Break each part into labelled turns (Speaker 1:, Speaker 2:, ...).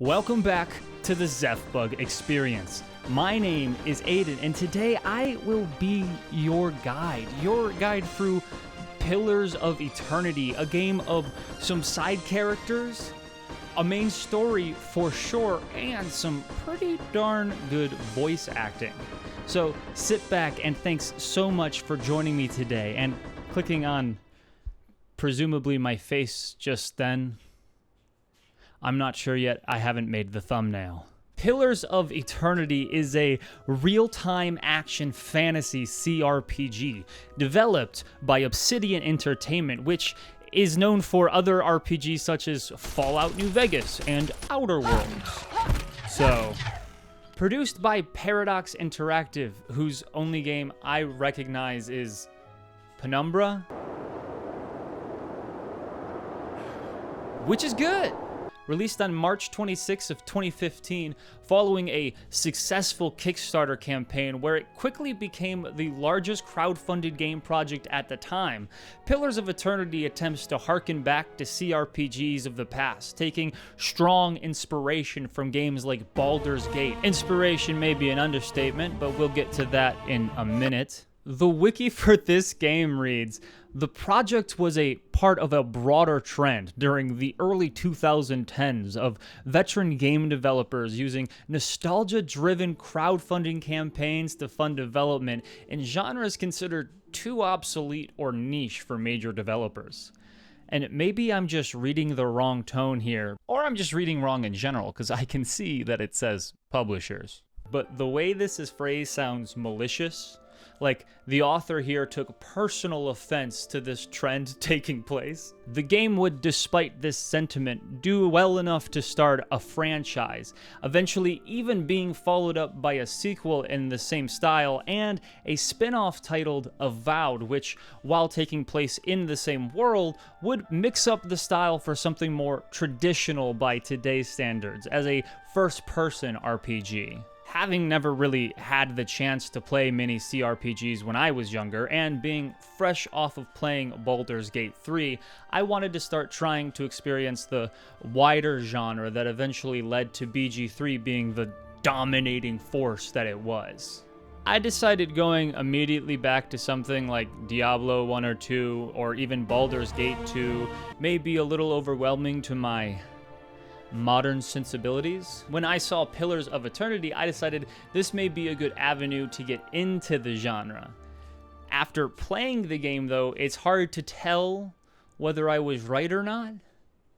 Speaker 1: Welcome back to the Zephbug experience. My name is Aiden, and today I will be your guide through Pillars of Eternity, a game of some side characters, a main story for sure, and some pretty darn good voice acting. So sit back, and thanks so much for joining me today and clicking on presumably my face just then. I'm not sure yet, I haven't made the thumbnail. Pillars of Eternity is a real-time action fantasy CRPG developed by Obsidian Entertainment, which is known for other RPGs such as Fallout New Vegas and Outer Worlds. So, produced by Paradox Interactive, whose only game I recognize is Penumbra, which is good. Released on March 26 of 2015, following a successful Kickstarter campaign where it quickly became the largest crowdfunded game project at the time, Pillars of Eternity attempts to harken back to CRPGs of the past, taking strong inspiration from games like Baldur's Gate. Inspiration may be an understatement, but we'll get to that in a minute. The wiki for this game reads, "The project was a part of a broader trend during the early 2010s of veteran game developers using nostalgia-driven crowdfunding campaigns to fund development in genres considered too obsolete or niche for major developers." And maybe I'm just reading the wrong tone here, or I'm just reading wrong in general, because I can see that it says publishers. But the way this is phrased sounds malicious. Like, the author here took personal offense to this trend taking place. The game would, despite this sentiment, do well enough to start a franchise, eventually even being followed up by a sequel in the same style and a spin-off titled Avowed, which, while taking place in the same world, would mix up the style for something more traditional by today's standards, as a first-person RPG. Having never really had the chance to play many CRPGs when I was younger, and being fresh off of playing Baldur's Gate 3, I wanted to start trying to experience the wider genre that eventually led to BG3 being the dominating force that it was. I decided going immediately back to something like Diablo 1 or 2, or even Baldur's Gate 2, may be a little overwhelming to my modern sensibilities. When I saw Pillars of Eternity, I decided this may be a good avenue to get into the genre. After playing the game, though, it's hard to tell whether I was right or not.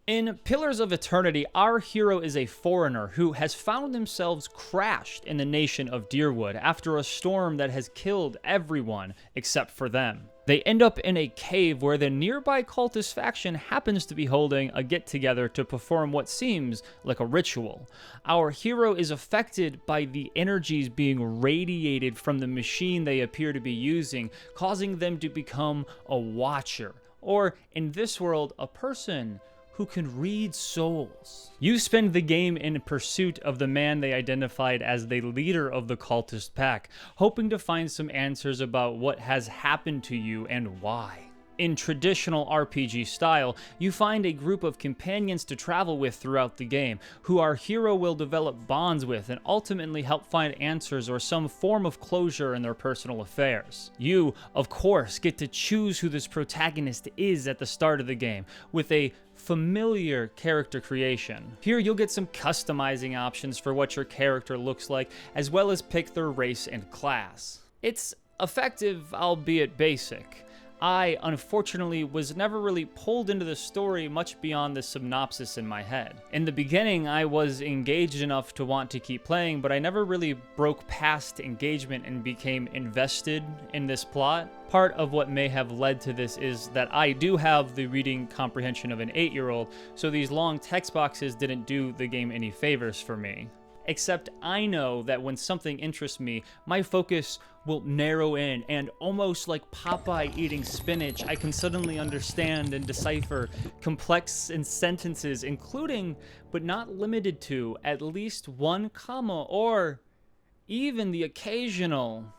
Speaker 1: In Pillars of Eternity, our hero is a foreigner who has found themselves crashed in the nation of Deerwood after a storm that has killed everyone except for them. They end up in a cave where the nearby cultist faction happens to be holding a get-together to perform what seems like a ritual. Our hero is affected by the energies being radiated from the machine they appear to be using, causing them to become a watcher, or in this world, a person who can read souls. You spend the game in pursuit of the man they identified as the leader of the cultist pack, hoping to find some answers about what has happened to you and why. In traditional RPG style, you find a group of companions to travel with throughout the game, who our hero will develop bonds with and ultimately help find answers or some form of closure in their personal affairs. You, of course, get to choose who this protagonist is at the start of the game, with a familiar character creation. Here you'll get some customizing options for what your character looks like, as well as pick their race and class. It's effective, albeit basic. I, unfortunately, was never really pulled into the story much beyond the synopsis in my head. In the beginning, I was engaged enough to want to keep playing, but I never really broke past engagement and became invested in this plot. Part of what may have led to this is that I do have the reading comprehension of an 8-year-old, so these long text boxes didn't do the game any favors for me. Except I know that when something interests me, my focus will narrow in, and almost like Popeye eating spinach, I can suddenly understand and decipher complex sentences, including, but not limited to, at least one comma, or even the occasional.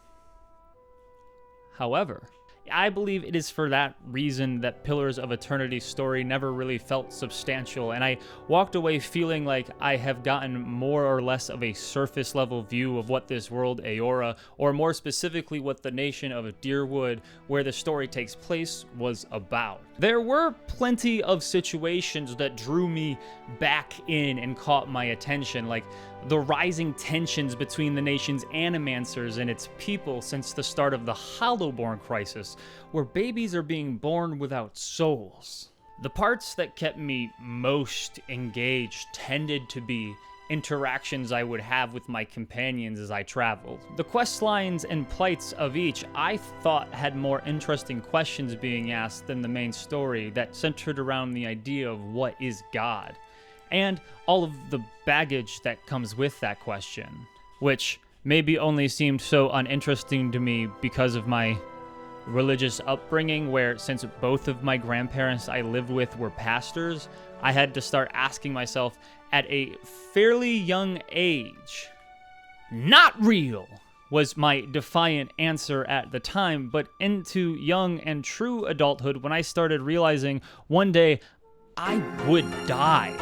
Speaker 1: However, I believe it is for that reason that Pillars of Eternity's story never really felt substantial, and I walked away feeling like I have gotten more or less of a surface level view of what this world Eora, or more specifically what the nation of Deerwood, where the story takes place, was about. There were plenty of situations that drew me back in and caught my attention, like the rising tensions between the nation's animancers and its people since the start of the Hollowborn crisis, where babies are being born without souls. The parts that kept me most engaged tended to be interactions I would have with my companions as I traveled. The quest lines and plights of each I thought had more interesting questions being asked than the main story that centered around the idea of what is God, and all of the baggage that comes with that question, which maybe only seemed so uninteresting to me because of my religious upbringing, where since both of my grandparents I lived with were pastors, I had to start asking myself at a fairly young age, "Not real," was my defiant answer at the time, but into young and true adulthood when I started realizing one day I would die.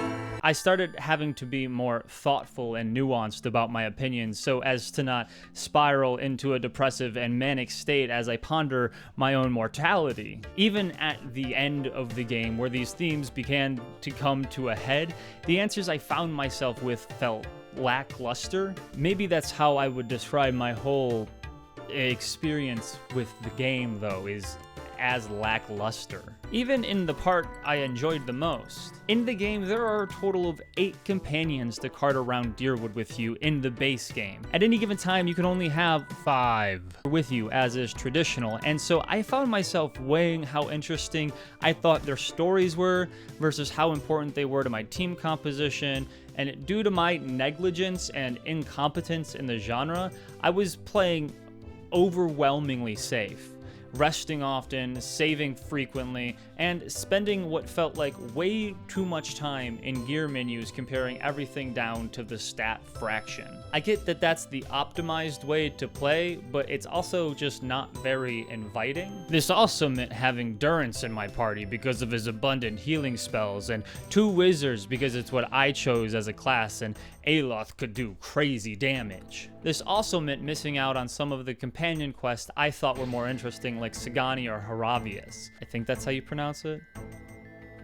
Speaker 1: I started having to be more thoughtful and nuanced about my opinions so as to not spiral into a depressive and manic state as I ponder my own mortality. Even at the end of the game, where these themes began to come to a head, the answers I found myself with felt lackluster. Maybe that's how I would describe my whole experience with the game, though, is as lackluster. Even in the part I enjoyed the most. In the game, there are a total of 8 companions to cart around Deerwood with you in the base game. At any given time, you can only have 5 with you, as is traditional, and so I found myself weighing how interesting I thought their stories were versus how important they were to my team composition, and due to my negligence and incompetence in the genre, I was playing overwhelmingly safe, resting often, saving frequently, and spending what felt like way too much time in gear menus comparing everything down to the stat fraction. I get that that's the optimized way to play, but it's also just not very inviting. This also meant having Durance in my party because of his abundant healing spells, and 2 wizards because it's what I chose as a class, and Aloth could do crazy damage. This also meant missing out on some of the companion quests I thought were more interesting, like Sagani or Haravius. I think that's how you pronounce it.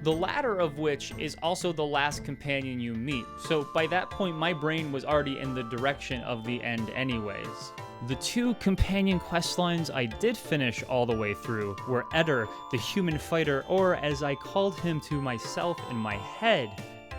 Speaker 1: The latter of which is also the last companion you meet, so by that point my brain was already in the direction of the end anyways. The 2 companion questlines I did finish all the way through were Eder, the human fighter, or as I called him to myself in my head,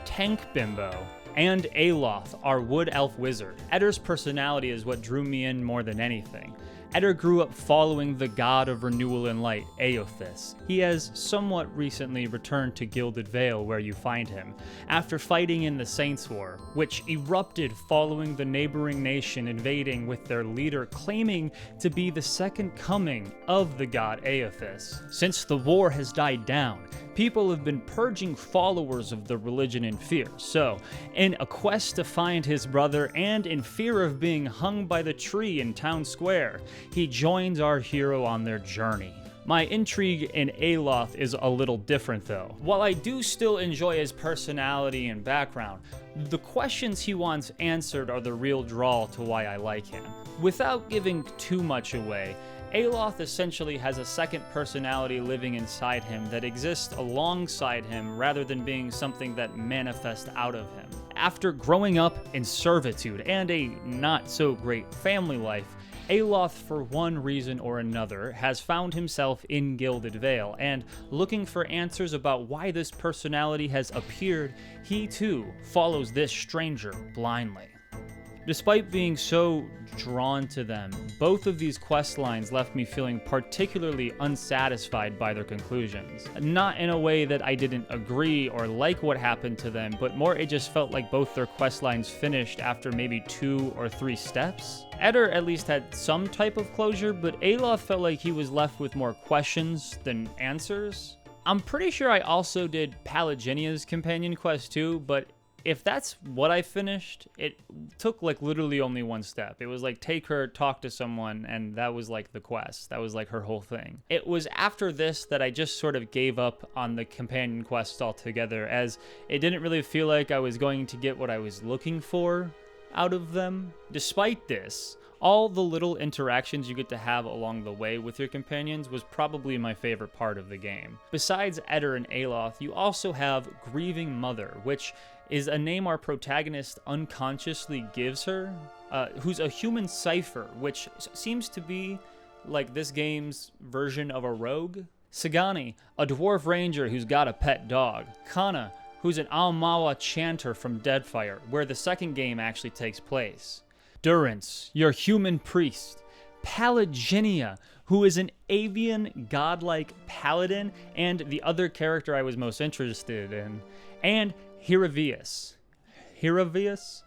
Speaker 1: Tank Bimbo, and Aloth, our wood elf wizard. Eder's personality is what drew me in more than anything. Eder grew up following the god of renewal and light, Eothas. He has somewhat recently returned to Gilded Vale, where you find him, after fighting in the Saints' War, which erupted following the neighboring nation invading with their leader claiming to be the second coming of the god Eothas. Since the war has died down, people have been purging followers of the religion in fear, so, in a quest to find his brother and in fear of being hung by the tree in town square, he joins our hero on their journey. My intrigue in Aloth is a little different though. While I do still enjoy his personality and background, the questions he wants answered are the real draw to why I like him. Without giving too much away, Aloth essentially has a second personality living inside him that exists alongside him rather than being something that manifests out of him. After growing up in servitude and a not-so-great family life, Aloth, for one reason or another, has found himself in Gilded Vale, and looking for answers about why this personality has appeared, he too follows this stranger blindly. Despite being so drawn to them, both of these quest lines left me feeling particularly unsatisfied by their conclusions. Not in a way that I didn't agree or like what happened to them, but more it just felt like both their quest lines finished after maybe 2 or 3 steps. Eder at least had some type of closure, but Aloth felt like he was left with more questions than answers. I'm pretty sure I also did Palaginia's companion quest too, but if that's what I finished, it took like literally only one step. It was like take her, talk to someone, and that was like the quest. That was like her whole thing. It was after this that I just sort of gave up on the companion quests altogether, as it didn't really feel like I was going to get what I was looking for out of them. Despite this, all the little interactions you get to have along the way with your companions was probably my favorite part of the game. Besides Eder and Aloth, you also have Grieving Mother, which is a name our protagonist unconsciously gives her, who's a human cipher, which seems to be like this game's version of a rogue. Sagani, a dwarf ranger who's got a pet dog. Kana, who's an Almawa chanter from Deadfire, where the second game actually takes place. Durance, your human priest. Pelaginia, who is an avian godlike paladin and the other character I was most interested in. And Hiravius. Hiravius?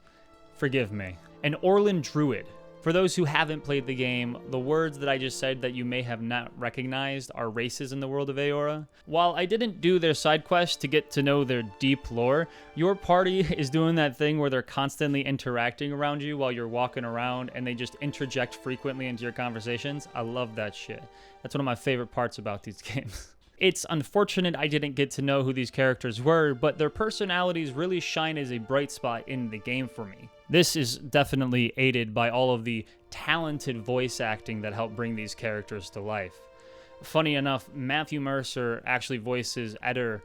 Speaker 1: Forgive me. An Orlan druid. For those who haven't played the game, the words that I just said that you may have not recognized are races in the world of Eora. While I didn't do their side quest to get to know their deep lore, your party is doing that thing where they're constantly interacting around you while you're walking around and they just interject frequently into your conversations. I love that shit. That's one of my favorite parts about these games. It's unfortunate I didn't get to know who these characters were, but their personalities really shine as a bright spot in the game for me. This is definitely aided by all of the talented voice acting that helped bring these characters to life. Funny enough, Matthew Mercer actually voices Eder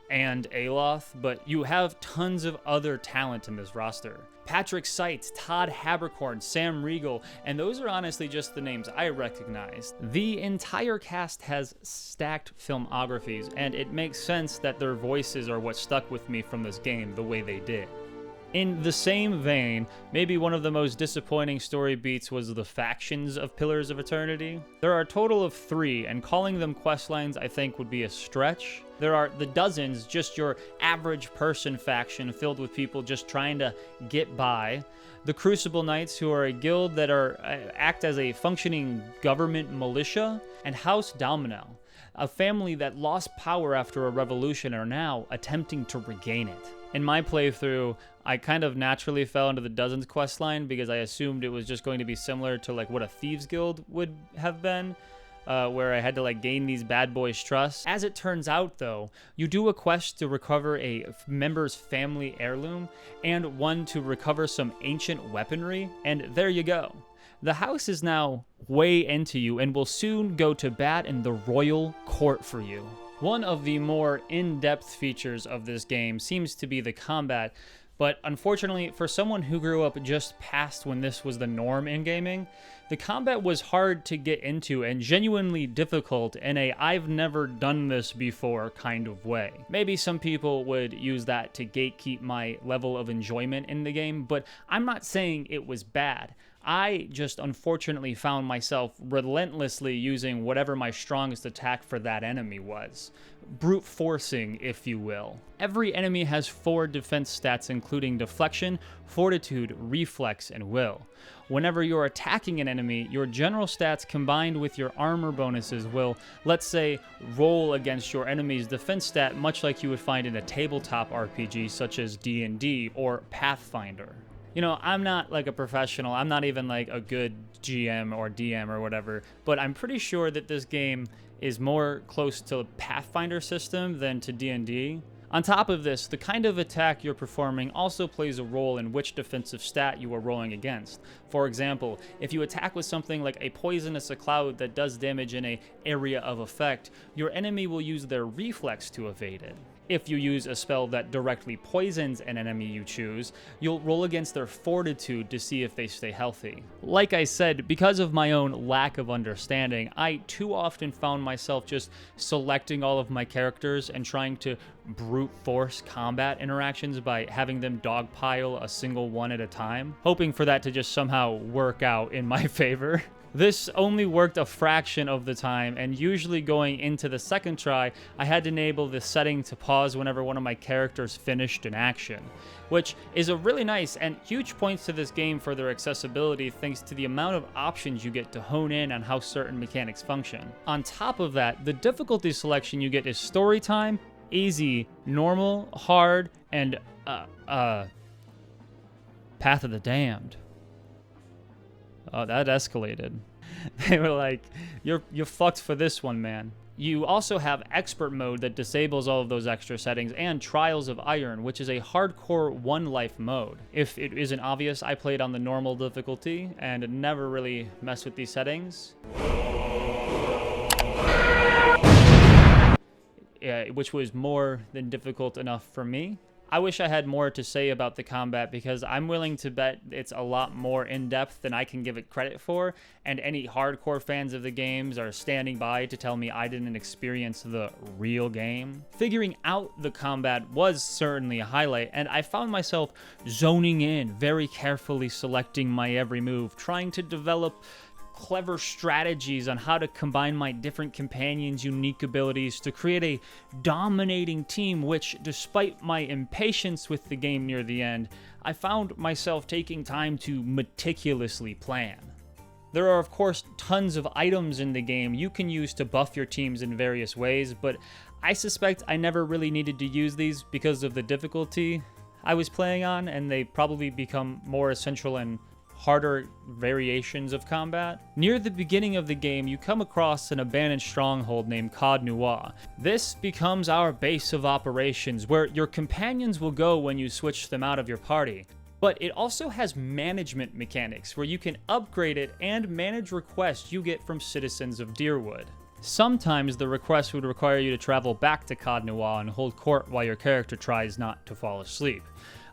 Speaker 1: and Aloth, but you have tons of other talent in this roster. Patrick Seitz, Todd Habercorn, Sam Riegel, and those are honestly just the names I recognized. The entire cast has stacked filmographies, and it makes sense that their voices are what stuck with me from this game the way they did. In the same vein, maybe one of the most disappointing story beats was the factions of Pillars of Eternity. There are a total of 3, and calling them questlines I think would be a stretch. There are the dozens, just your average person faction filled with people just trying to get by. The Crucible Knights, who are a guild that act as a functioning government militia. And House Dominel, a family that lost power after a revolution and are now attempting to regain it. In my playthrough, I kind of naturally fell into the Dozens questline because I assumed it was just going to be similar to like what a Thieves Guild would have been, where I had to like gain these bad boys' trust. As it turns out though, you do a quest to recover a member's family heirloom and one to recover some ancient weaponry, and there you go. The house is now way into you and will soon go to bat in the royal court for you. One of the more in-depth features of this game seems to be the combat, but unfortunately for someone who grew up just past when this was the norm in gaming, the combat was hard to get into and genuinely difficult in a I've never done this before kind of way. Maybe some people would use that to gatekeep my level of enjoyment in the game, but I'm not saying it was bad. I just unfortunately found myself relentlessly using whatever my strongest attack for that enemy was. Brute forcing, if you will. Every enemy has 4 defense stats including deflection, fortitude, reflex, and will. Whenever you're attacking an enemy, your general stats combined with your armor bonuses will, let's say, roll against your enemy's defense stat much like you would find in a tabletop RPG such as D&D or Pathfinder. You know, I'm not like a professional, I'm not even like a good GM or DM or whatever, but I'm pretty sure that this game is more close to a Pathfinder system than to D&D. On top of this, the kind of attack you're performing also plays a role in which defensive stat you are rolling against. For example, if you attack with something like a Poisonous Cloud that does damage in an area of effect, your enemy will use their reflex to evade it. If you use a spell that directly poisons an enemy you choose, you'll roll against their fortitude to see if they stay healthy. Like I said, because of my own lack of understanding, I too often found myself just selecting all of my characters and trying to brute force combat interactions by having them dogpile a single one at a time, hoping for that to just somehow work out in my favor. This only worked a fraction of the time, and usually going into the second try, I had to enable the setting to pause whenever one of my characters finished an action, which is a really nice and huge point to this game for their accessibility thanks to the amount of options you get to hone in on how certain mechanics function. On top of that, the difficulty selection you get is story time, easy, normal, hard, and Path of the Damned. Oh, that escalated. They were like, you're fucked for this one, man. You also have Expert Mode that disables all of those extra settings, and Trials of Iron, which is a hardcore one-life mode. If it isn't obvious, I played on the normal difficulty and never really messed with these settings. Yeah, which was more than difficult enough for me. I wish I had more to say about the combat, because I'm willing to bet it's a lot more in-depth than I can give it credit for, and any hardcore fans of the games are standing by to tell me I didn't experience the real game. Figuring out the combat was certainly a highlight, and I found myself zoning in, very carefully selecting my every move, trying to develop clever strategies on how to combine my different companions' unique abilities to create a dominating team, which, despite my impatience with the game near the end, I found myself taking time to meticulously plan. There are, of course, tons of items in the game you can use to buff your teams in various ways, but I suspect I never really needed to use these because of the difficulty I was playing on, and they probably become more essential and harder variations of combat. Near the beginning of the game, you come across an abandoned stronghold named Caed Nua. This becomes our base of operations, where your companions will go when you switch them out of your party. But it also has management mechanics, where you can upgrade it and manage requests you get from citizens of Deerwood. Sometimes the request would require you to travel back to Caed Nua and hold court while your character tries not to fall asleep.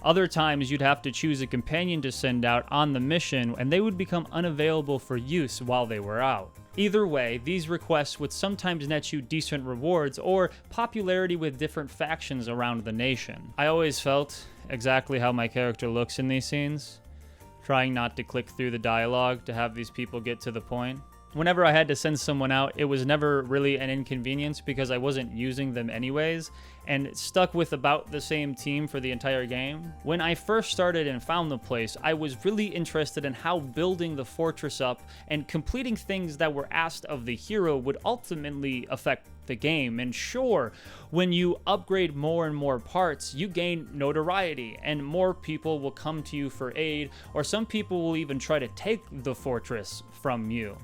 Speaker 1: Other times, you'd have to choose a companion to send out on the mission, and they would become unavailable for use while they were out. Either way, these requests would sometimes net you decent rewards or popularity with different factions around the nation. I always felt exactly how my character looks in these scenes, trying not to click through the dialogue to have these people get to the point. Whenever I had to send someone out, it was never really an inconvenience because I wasn't using them anyways, and stuck with about the same team for the entire game. When I first started and found the place, I was really interested in how building the fortress up and completing things that were asked of the hero would ultimately affect the game. And sure, when you upgrade more and more parts, you gain notoriety, and more people will come to you for aid, or some people will even try to take the fortress from you.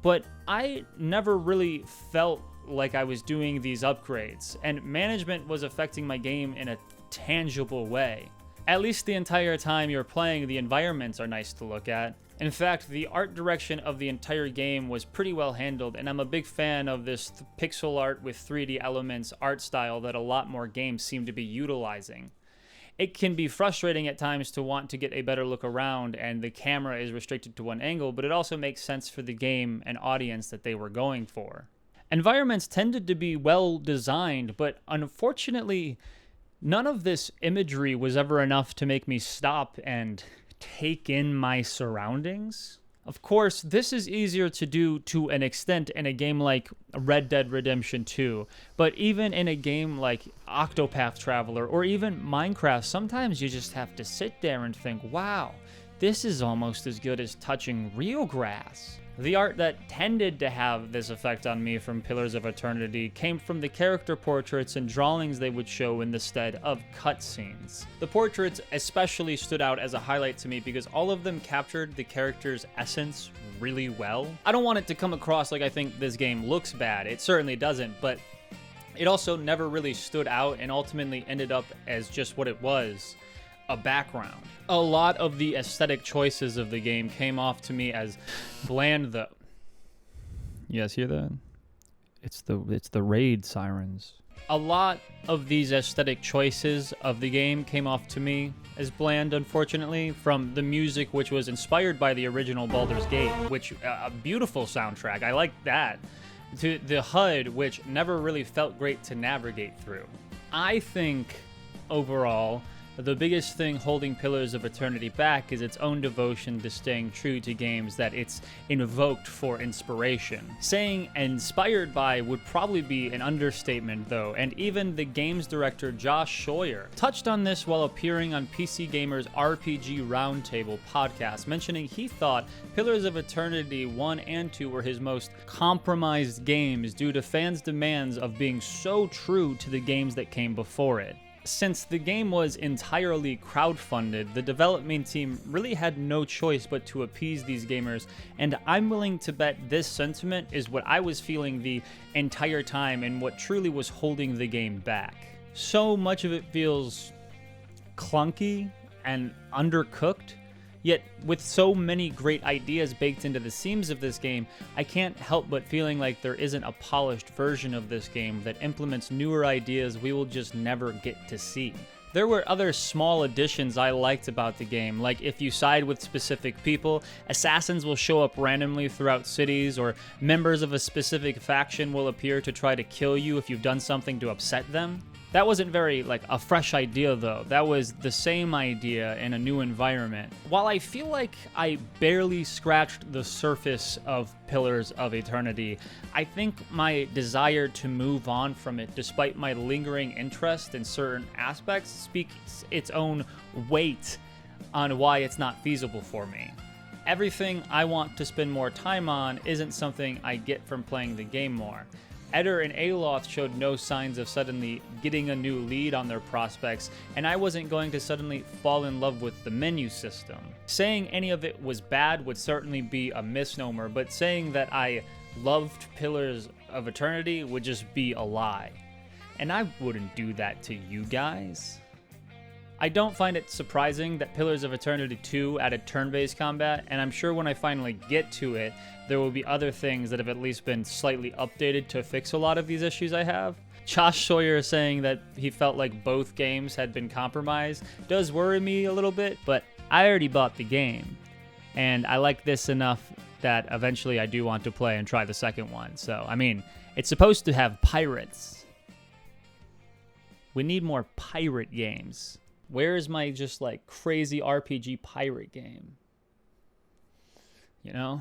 Speaker 1: But I never really felt like I was doing these upgrades, and management was affecting my game in a tangible way. At least the entire time you're playing, the environments are nice to look at. In fact, the art direction of the entire game was pretty well handled, and I'm a big fan of this pixel art with 3D elements art style that a lot more games seem to be utilizing. It can be frustrating at times to want to get a better look around and the camera is restricted to one angle, but it also makes sense for the game and audience that they were going for. Environments tended to be well designed, but unfortunately, none of this imagery was ever enough to make me stop and take in my surroundings. Of course, this is easier to do to an extent in a game like Red Dead Redemption 2, but even in a game like Octopath Traveler or even Minecraft, sometimes you just have to sit there and think, wow, this is almost as good as touching real grass. The art that tended to have this effect on me from Pillars of Eternity came from the character portraits and drawings they would show in the stead of cutscenes. The portraits especially stood out as a highlight to me because all of them captured the character's essence really well. I don't want it to come across like I think this game looks bad. It certainly doesn't, but it also never really stood out and ultimately ended up as just what it was, a background. A lot of the aesthetic choices of the game came off to me as bland though. You guys hear that? It's the raid sirens. A lot of these aesthetic choices of the game came off to me as bland, unfortunately, from the music, which was inspired by the original Baldur's Gate, which a beautiful soundtrack. I like that. To the HUD, which never really felt great to navigate through. I think overall, the biggest thing holding Pillars of Eternity back is its own devotion to staying true to games that it's invoked for inspiration. Saying inspired by would probably be an understatement though, and even the games director Josh Scheuer touched on this while appearing on PC Gamer's RPG Roundtable podcast, mentioning he thought Pillars of Eternity 1 and 2 were his most compromised games due to fans' demands of being so true to the games that came before it. Since the game was entirely crowdfunded, the development team really had no choice but to appease these gamers, and I'm willing to bet this sentiment is what I was feeling the entire time and what truly was holding the game back. So much of it feels clunky and undercooked, yet with so many great ideas baked into the seams of this game, I can't help but feeling like there isn't a polished version of this game that implements newer ideas we will just never get to see. There were other small additions I liked about the game, like if you side with specific people, assassins will show up randomly throughout cities, or members of a specific faction will appear to try to kill you if you've done something to upset them. That wasn't very, like, a fresh idea, though. That was the same idea in a new environment. While I feel like I barely scratched the surface of Pillars of Eternity, I think my desire to move on from it, despite my lingering interest in certain aspects, speaks its own weight on why it's not feasible for me. Everything I want to spend more time on isn't something I get from playing the game more. Eder and Aloth showed no signs of suddenly getting a new lead on their prospects, and I wasn't going to suddenly fall in love with the menu system. Saying any of it was bad would certainly be a misnomer, but saying that I loved Pillars of Eternity would just be a lie. And I wouldn't do that to you guys. I don't find it surprising that Pillars of Eternity 2 added turn-based combat, and I'm sure when I finally get to it, there will be other things that have at least been slightly updated to fix a lot of these issues I have. Josh Sawyer saying that he felt like both games had been compromised does worry me a little bit, but I already bought the game, and I like this enough that eventually I do want to play and try the second one. So, I mean, it's supposed to have pirates. We need more pirate games. Where is my just like crazy RPG pirate game? You know?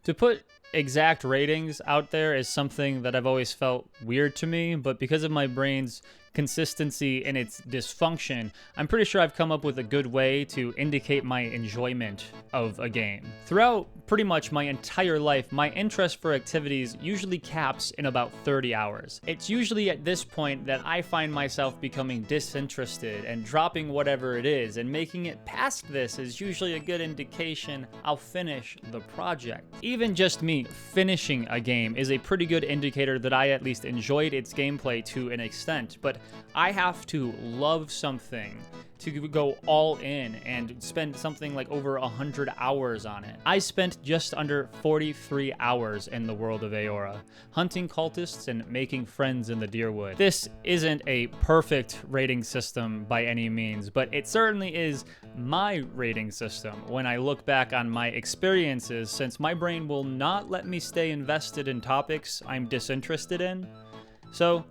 Speaker 1: To put exact ratings out there is something that I've always felt weird to me, but because of my brain's consistency and its dysfunction, I'm pretty sure I've come up with a good way to indicate my enjoyment of a game. Throughout pretty much my entire life, my interest for activities usually caps in about 30 hours. It's usually at this point that I find myself becoming disinterested and dropping whatever it is, and making it past this is usually a good indication I'll finish the project. Even just me finishing a game is a pretty good indicator that I at least enjoyed its gameplay to an extent, but I have to love something to go all in and spend something like over 100 hours on it. I spent just under 43 hours in the world of Eora, hunting cultists and making friends in the Deerwood. This isn't a perfect rating system by any means, but it certainly is my rating system when I look back on my experiences, since my brain will not let me stay invested in topics I'm disinterested in. So,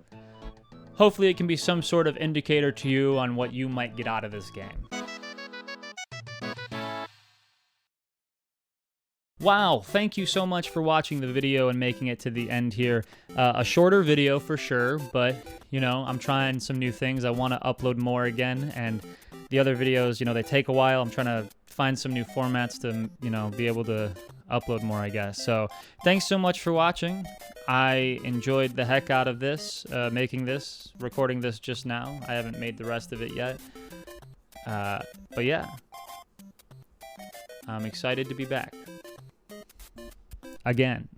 Speaker 1: hopefully it can be some sort of indicator to you on what you might get out of this game. Wow, thank you so much for watching the video and making it to the end here. A shorter video for sure, but, you know, I'm trying some new things. I want to upload more again, and the other videos, you know, they take a while. I'm trying to find some new formats to, you know, be able to upload more, I guess. So, thanks so much for watching. I enjoyed the heck out of this, making this, recording this just now. I haven't made the rest of it yet. But yeah, I'm excited to be back. Again.